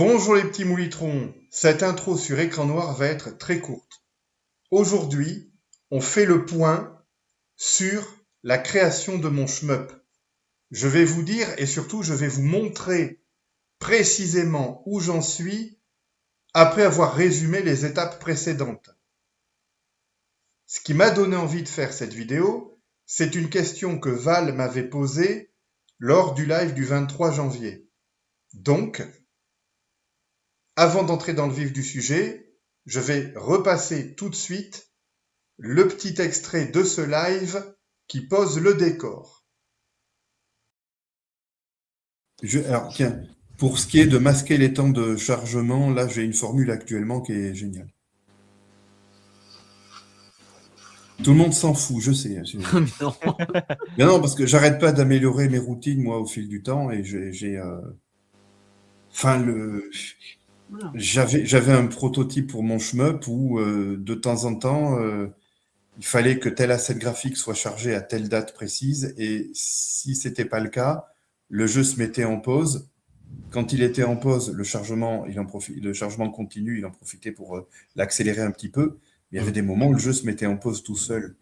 Bonjour les petits moulitrons, cette intro sur écran noir va être très courte. Aujourd'hui, on fait le point sur la création de mon shmup. Je vais vous dire et surtout je vais vous montrer précisément où j'en suis après avoir résumé les étapes précédentes. Ce qui m'a donné envie de faire cette vidéo, c'est une question que Val m'avait posée lors du live du 23 janvier. Donc, avant d'entrer dans le vif du sujet, je vais repasser tout de suite le petit extrait de ce live qui pose le décor. Alors, tiens, pour ce qui est de masquer les temps de chargement, là, j'ai une formule actuellement qui est géniale. Tout le monde s'en fout, je sais. Non. Mais non, parce que j'arrête pas d'améliorer mes routines, moi, au fil du temps, et j'avais un prototype pour mon shmup où, de temps en temps, il fallait que tel asset graphique soit chargé à telle date précise, et si c'était pas le cas, le jeu se mettait en pause. Quand il était en pause, le chargement continu, il en profitait pour l'accélérer un petit peu. Il y avait des moments où le jeu se mettait en pause tout seul.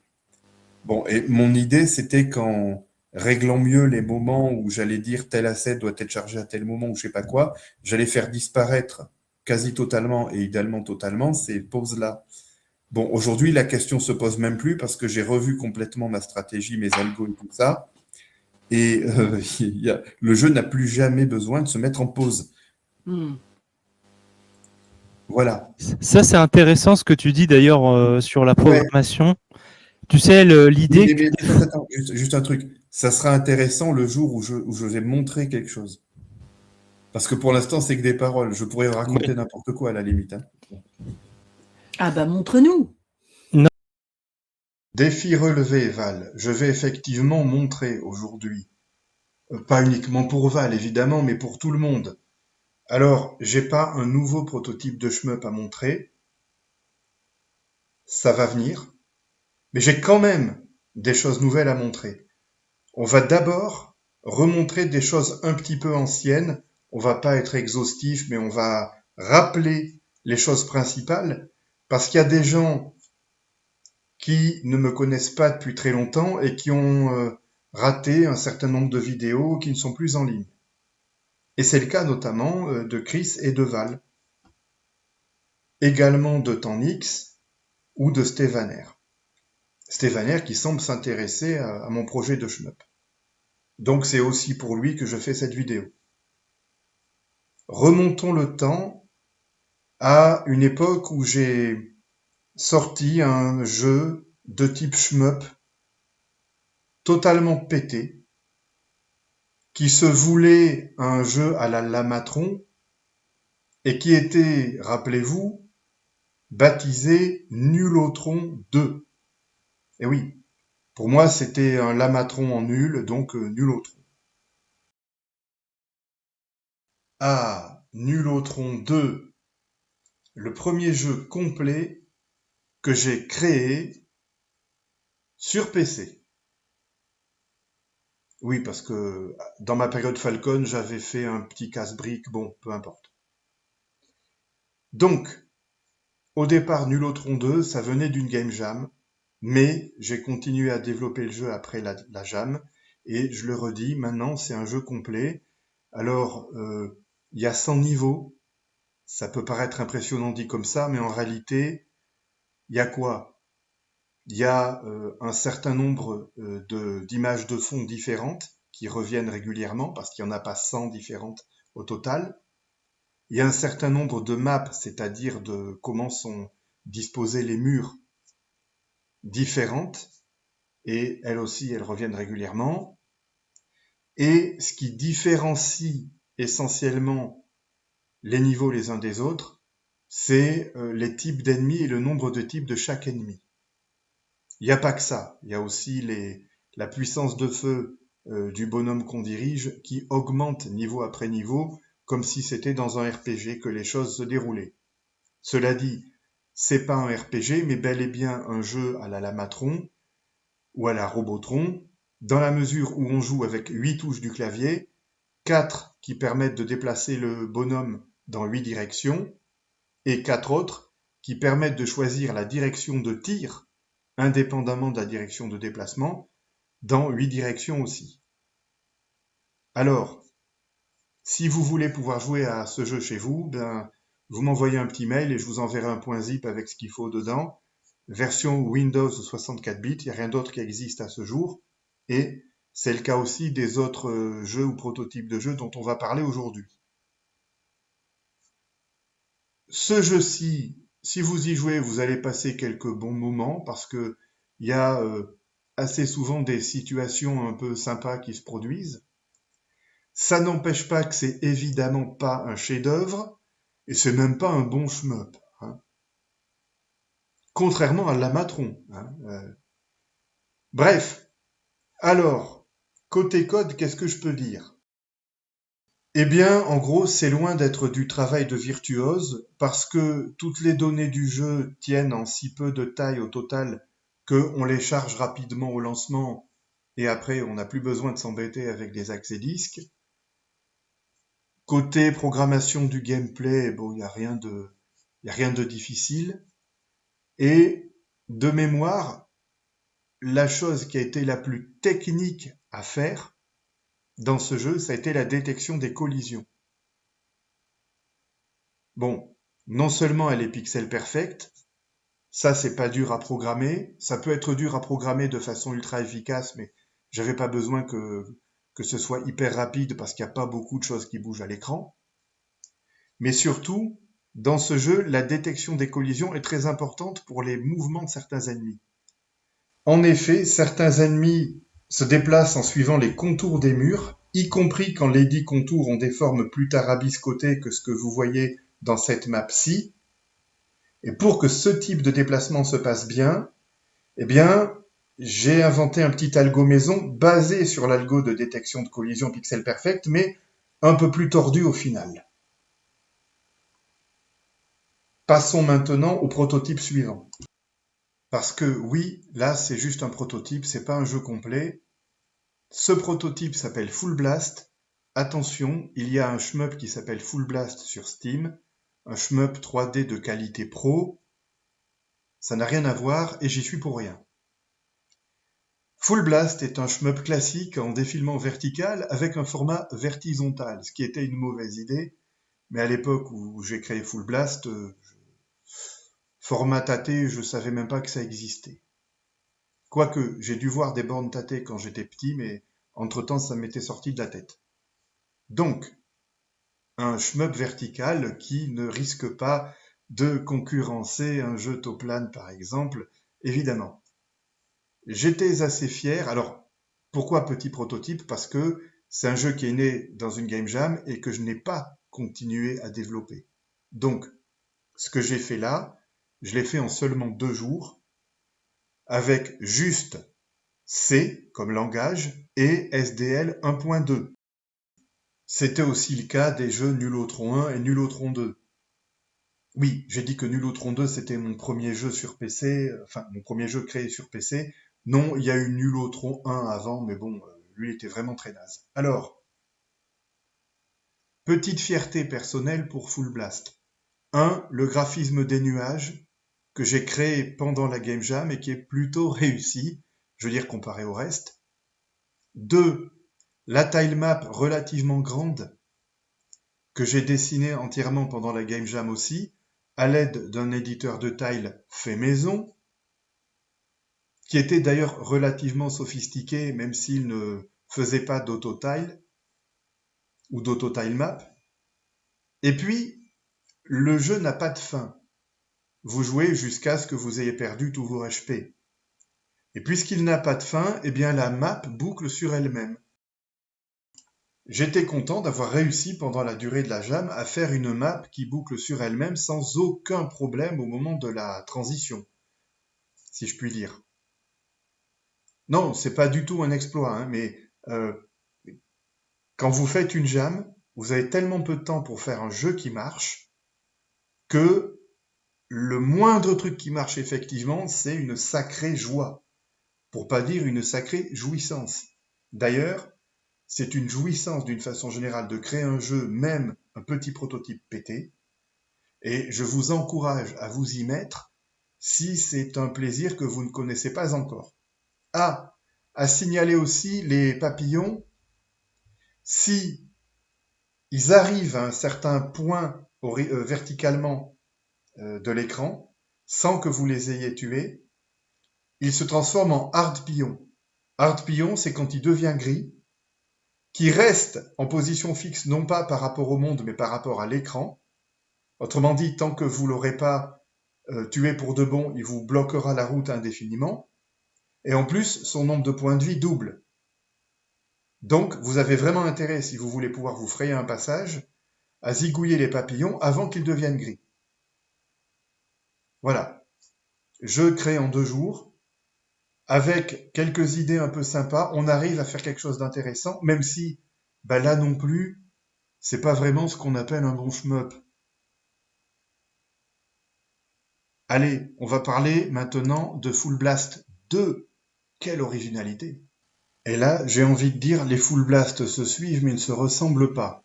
Bon, et mon idée, c'était qu'en réglant mieux les moments où j'allais dire tel asset doit être chargé à tel moment ou je sais pas quoi, j'allais faire disparaître quasi totalement et idéalement totalement ces pauses-là. Bon, aujourd'hui, la question se pose même plus parce que j'ai revu complètement ma stratégie, mes algos et tout ça. Et le jeu n'a plus jamais besoin de se mettre en pause. Voilà. Ça, c'est intéressant ce que tu dis d'ailleurs sur la programmation. Tu sais, l'idée que Attends, juste un truc. Ça sera intéressant le jour où je vais montrer quelque chose. Parce que pour l'instant, c'est que des paroles. Je pourrais raconter n'importe quoi à la limite. Hein. Ah bah montre-nous. Défi relevé, Val. Je vais effectivement montrer aujourd'hui. Pas uniquement pour Val, évidemment, mais pour tout le monde. Alors, j'ai pas un nouveau prototype de shmup à montrer. Ça va venir. Mais j'ai quand même des choses nouvelles à montrer. On va d'abord remontrer des choses un petit peu anciennes. On va pas être exhaustif, mais on va rappeler les choses principales parce qu'il y a des gens qui ne me connaissent pas depuis très longtemps et qui ont raté un certain nombre de vidéos qui ne sont plus en ligne. Et c'est le cas notamment de Chris et de Val. Également de Tanix ou de Stevaner. Stevaner qui semble s'intéresser à mon projet de shmup. Donc c'est aussi pour lui que je fais cette vidéo. Remontons le temps à une époque où j'ai sorti un jeu de type shmup totalement pété, qui se voulait un jeu à la Lamatron et qui était, rappelez-vous, baptisé Nulotron 2. Et oui, pour moi c'était un Lamatron en nul, donc Nulotron. Ah, Nulotron 2, le premier jeu complet que j'ai créé sur PC. Oui, parce que dans ma période Falcon, j'avais fait un petit casse-brique, bon, peu importe. Donc, au départ, Nulotron 2, ça venait d'une game jam, mais j'ai continué à développer le jeu après la jam, et je le redis, maintenant c'est un jeu complet. Alors, il y a 100 niveaux, ça peut paraître impressionnant dit comme ça, mais en réalité, il y a quoi? Il y a un certain nombre d'images de fond différentes qui reviennent régulièrement, parce qu'il n'y en a pas 100 différentes au total. Il y a un certain nombre de maps, c'est-à-dire de comment sont disposés les murs différentes, et elles aussi, elles reviennent régulièrement. Et ce qui différencie essentiellement les niveaux les uns des autres, c'est les types d'ennemis et le nombre de types de chaque ennemi. Il n'y a pas que ça, il y a aussi la puissance de feu du bonhomme qu'on dirige qui augmente niveau après niveau, comme si c'était dans un RPG que les choses se déroulaient. Cela dit, c'est pas un RPG, mais bel et bien un jeu à la Lamatron ou à la Robotron, dans la mesure où on joue avec 8 touches du clavier, 4 qui permettent de déplacer le bonhomme dans 8 directions et 4 autres qui permettent de choisir la direction de tir indépendamment de la direction de déplacement dans 8 directions aussi. Alors, si vous voulez pouvoir jouer à ce jeu chez vous, vous m'envoyez un petit mail et je vous enverrai un point zip avec ce qu'il faut dedans. Version Windows 64 bits, il n'y a rien d'autre qui existe à ce jour. Et c'est le cas aussi des autres jeux ou prototypes de jeux dont on va parler aujourd'hui. Ce jeu-ci, si vous y jouez, vous allez passer quelques bons moments parce que il y a assez souvent des situations un peu sympas qui se produisent. Ça n'empêche pas que c'est évidemment pas un chef-d'œuvre et c'est même pas un bon shmup. Hein. Contrairement à l'Amatron. Hein. Bref, alors, côté code, qu'est-ce que je peux dire? Eh bien, en gros, c'est loin d'être du travail de virtuose parce que toutes les données du jeu tiennent en si peu de taille au total qu'on les charge rapidement au lancement et après on n'a plus besoin de s'embêter avec des accès disques. Côté programmation du gameplay, bon, il n'y a rien de difficile. Et de mémoire, la chose qui a été la plus technique à faire dans ce jeu, ça a été la détection des collisions. Bon, non seulement elle est pixel perfect, ça c'est pas dur à programmer, ça peut être dur à programmer de façon ultra efficace, mais j'avais pas besoin que ce soit hyper rapide parce qu'il n'y a pas beaucoup de choses qui bougent à l'écran. Mais surtout, dans ce jeu, la détection des collisions est très importante pour les mouvements de certains ennemis. En effet, certains ennemis se déplacent en suivant les contours des murs, y compris quand les dits contours ont des formes plus tarabiscotées que ce que vous voyez dans cette map-ci. Et pour que ce type de déplacement se passe bien, eh bien, j'ai inventé un petit algo maison basé sur l'algo de détection de collision pixel perfect, mais un peu plus tordu au final. Passons maintenant au prototype suivant. Parce que oui, là c'est juste un prototype, c'est pas un jeu complet. Ce prototype s'appelle Full Blast. Attention, il y a un shmup qui s'appelle Full Blast sur Steam, un shmup 3D de qualité pro. Ça n'a rien à voir et j'y suis pour rien. Full Blast est un shmup classique en défilement vertical avec un format verticuntal, ce qui était une mauvaise idée, mais à l'époque où j'ai créé Full Blast, format tâté, je savais même pas que ça existait. Quoique, j'ai dû voir des bornes tâtées quand j'étais petit, mais entre-temps, ça m'était sorti de la tête. Donc, un shmup vertical qui ne risque pas de concurrencer un jeu Toplan, par exemple, évidemment. J'étais assez fier. Alors, pourquoi petit prototype? Parce que c'est un jeu qui est né dans une game jam et que je n'ai pas continué à développer. Donc, ce que j'ai fait là, je l'ai fait en seulement 2 jours, avec juste C comme langage et SDL 1.2. C'était aussi le cas des jeux Nulotron 1 et Nulotron 2. Oui, j'ai dit que Nulotron 2 c'était mon premier jeu sur PC, enfin mon premier jeu créé sur PC. Non, il y a eu Nulotron 1 avant, mais bon, lui était vraiment très naze. Alors, petite fierté personnelle pour Full Blast. 1. Le graphisme des nuages, que j'ai créé pendant la Game Jam et qui est plutôt réussi, je veux dire comparé au reste. 2. La tilemap relativement grande, que j'ai dessinée entièrement pendant la Game Jam aussi, à l'aide d'un éditeur de tile fait maison, qui était d'ailleurs relativement sophistiqué, même s'il ne faisait pas d'autotile ou d'autotilemap. Et puis, le jeu n'a pas de fin. Vous jouez jusqu'à ce que vous ayez perdu tous vos HP. Et puisqu'il n'a pas de fin, eh bien la map boucle sur elle-même. J'étais content d'avoir réussi pendant la durée de la jam à faire une map qui boucle sur elle-même sans aucun problème au moment de la transition, si je puis dire. Non, c'est pas du tout un exploit, hein, mais quand vous faites une jam, vous avez tellement peu de temps pour faire un jeu qui marche que le moindre truc qui marche effectivement, c'est une sacrée joie, pour pas dire une sacrée jouissance. D'ailleurs, c'est une jouissance d'une façon générale de créer un jeu, même un petit prototype pété et je vous encourage à vous y mettre si c'est un plaisir que vous ne connaissez pas encore. Ah, à signaler aussi les papillons, si ils arrivent à un certain point verticalement de l'écran, sans que vous les ayez tués, ils se transforment en harpillons. Harpillon, c'est quand il devient gris, qui reste en position fixe, non pas par rapport au monde, mais par rapport à l'écran. Autrement dit, tant que vous l'aurez pas tué pour de bon, il vous bloquera la route indéfiniment. Et en plus, son nombre de points de vie double. Donc, vous avez vraiment intérêt, si vous voulez pouvoir vous frayer un passage, à zigouiller les papillons avant qu'ils deviennent gris. Voilà. Je crée en 2 jours. Avec quelques idées un peu sympas, on arrive à faire quelque chose d'intéressant, même si, là non plus, c'est pas vraiment ce qu'on appelle un bon shmup. Allez, on va parler maintenant de Full Blast 2. Quelle originalité! Et là, j'ai envie de dire, les Full Blast se suivent mais ne se ressemblent pas.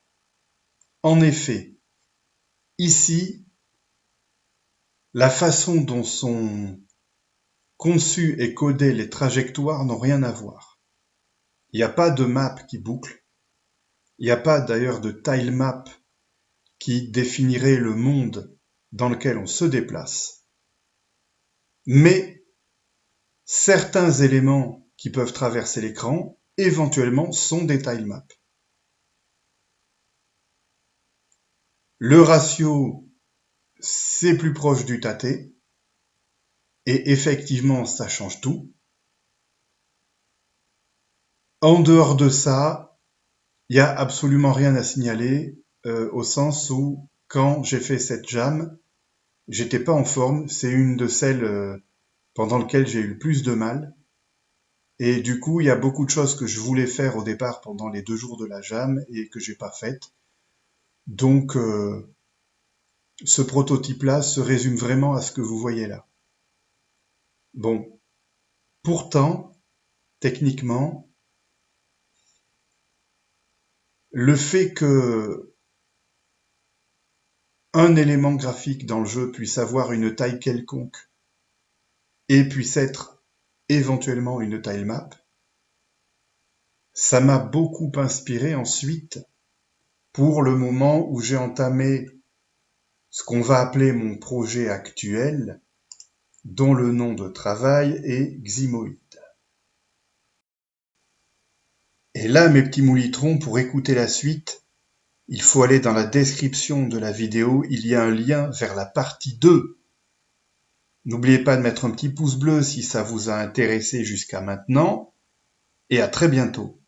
En effet, ici, la façon dont sont conçues et codées les trajectoires n'ont rien à voir. Il n'y a pas de map qui boucle. Il n'y a pas d'ailleurs de tile map qui définirait le monde dans lequel on se déplace. Mais certains éléments qui peuvent traverser l'écran, éventuellement, sont des tile maps. Le ratio, c'est plus proche du tâté, et effectivement, ça change tout. En dehors de ça, il n'y a absolument rien à signaler, au sens où, quand j'ai fait cette jam, j'étais pas en forme, c'est une de celles pendant lesquelles j'ai eu le plus de mal. Et du coup, il y a beaucoup de choses que je voulais faire au départ pendant les 2 jours de la jam et que j'ai pas faites. Donc, ce prototype-là se résume vraiment à ce que vous voyez là. Bon, pourtant, techniquement, le fait que un élément graphique dans le jeu puisse avoir une taille quelconque et puisse être éventuellement une tile map, ça m'a beaucoup inspiré ensuite pour le moment où j'ai entamé ce qu'on va appeler mon projet actuel, dont le nom de travail est Ximoid. Et là, mes petits moulitrons, pour écouter la suite, il faut aller dans la description de la vidéo, il y a un lien vers la partie 2. N'oubliez pas de mettre un petit pouce bleu si ça vous a intéressé jusqu'à maintenant, et à très bientôt.